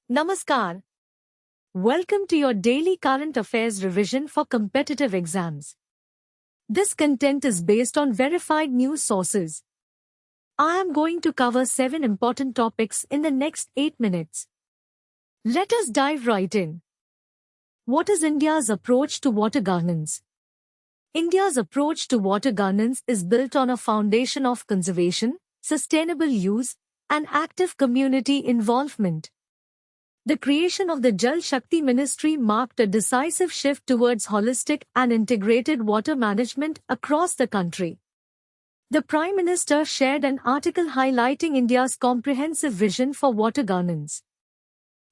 Namaskar. Welcome to your daily current affairs revision for competitive exams. This content is based on verified news sources. I am going to cover 7 important topics in the next 8 minutes. Let us dive right in. What is India's approach to water governance? India's approach to water governance is built on a foundation of conservation, sustainable use, and active community involvement. The creation of the Jal Shakti Ministry marked a decisive shift towards holistic and integrated water management across the country. The Prime Minister shared an article highlighting India's comprehensive vision for water governance.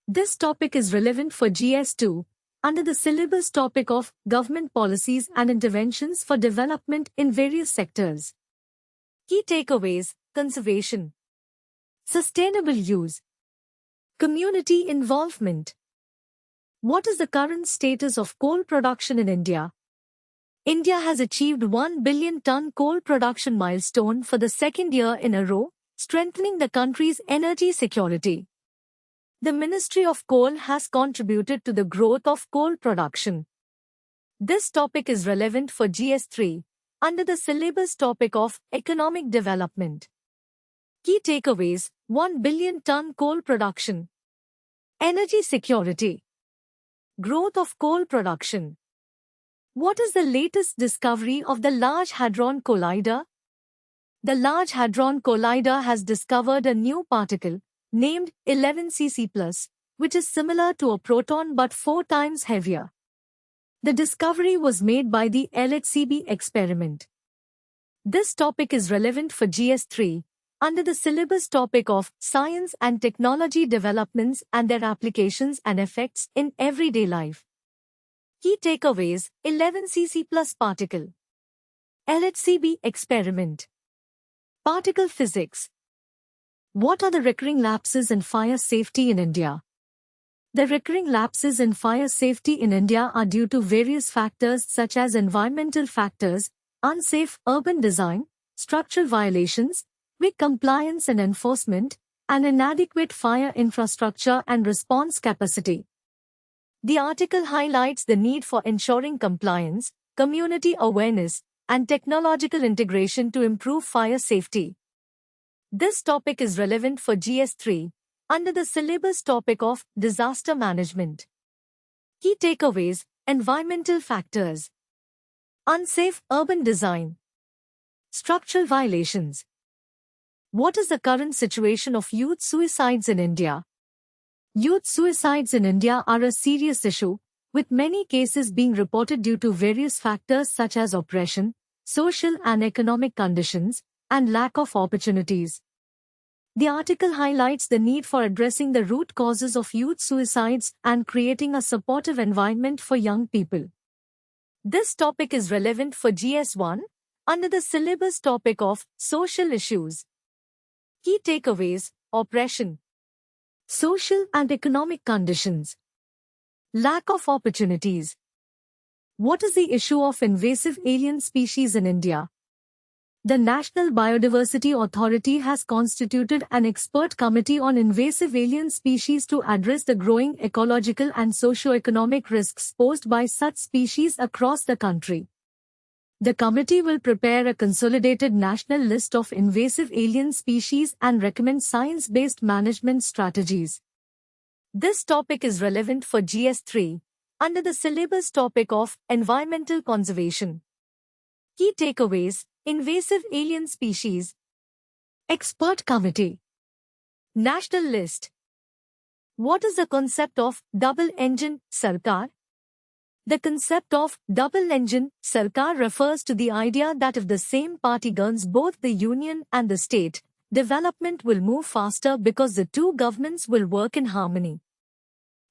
This topic is relevant for GS2, under the syllabus topic of Government Policies and Interventions for Development in Various Sectors. Key takeaways: conservation, sustainable use, community involvement. What is the current status of coal production in India? India has achieved 1 billion ton coal production milestone for the second year in a row, strengthening the country's energy security. The Ministry of Coal has contributed to the growth of coal production. This topic is relevant for GS3, under the syllabus topic of economic development. Key takeaways: 1 billion ton coal production, energy security, growth of coal production. What is the latest discovery of the Large Hadron Collider? The Large Hadron Collider has discovered a new particle, named 11cc+, which is similar to a proton but 4 times heavier. The discovery was made by the LHCb experiment. This topic is relevant for GS3, under the syllabus topic of Science and Technology Developments and Their Applications and Effects in Everyday Life. Key takeaways: 11cc+ particle, LHCb experiment, particle physics. What are the recurring lapses in fire safety in India? The recurring lapses in fire safety in India are due to various factors such as environmental factors, unsafe urban design, structural violations, weak compliance and enforcement, and inadequate fire infrastructure and response capacity. The article highlights the need for ensuring compliance, community awareness, and technological integration to improve fire safety. This topic is relevant for GS3, under the syllabus topic of disaster management. Key takeaways: environmental factors, unsafe urban design, structural violations. What is the current situation of youth suicides in India? Youth suicides in India are a serious issue, with many cases being reported due to various factors such as oppression, social and economic conditions, and lack of opportunities. The article highlights the need for addressing the root causes of youth suicides and creating a supportive environment for young people. This topic is relevant for GS1, under the syllabus topic of social issues. Key takeaways: oppression, social and economic conditions, lack of opportunities. What is the issue of invasive alien species in India? The National Biodiversity Authority has constituted an expert committee on invasive alien species to address the growing ecological and socio-economic risks posed by such species across the country. The committee will prepare a consolidated national list of invasive alien species and recommend science-based management strategies. This topic is relevant for GS3, under the syllabus topic of environmental conservation. Key takeaways: invasive alien species, expert committee, national list. What is the concept of double-engine sarkar? The concept of double-engine sarkar refers to the idea that if the same party governs both the union and the state, development will move faster because the two governments will work in harmony.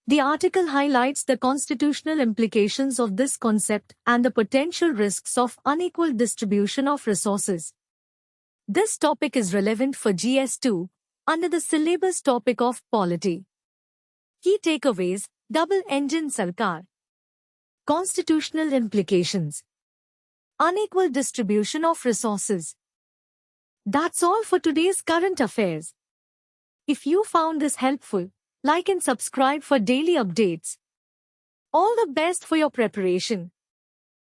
The article highlights the constitutional implications of this concept and the potential risks of unequal distribution of resources. This topic is relevant for GS2, under the syllabus topic of polity. Key takeaways: double-engine sarkar, constitutional implications, unequal distribution of resources. That's all for today's current affairs. If you found this helpful, Like and subscribe for daily updates. All the best for your preparation.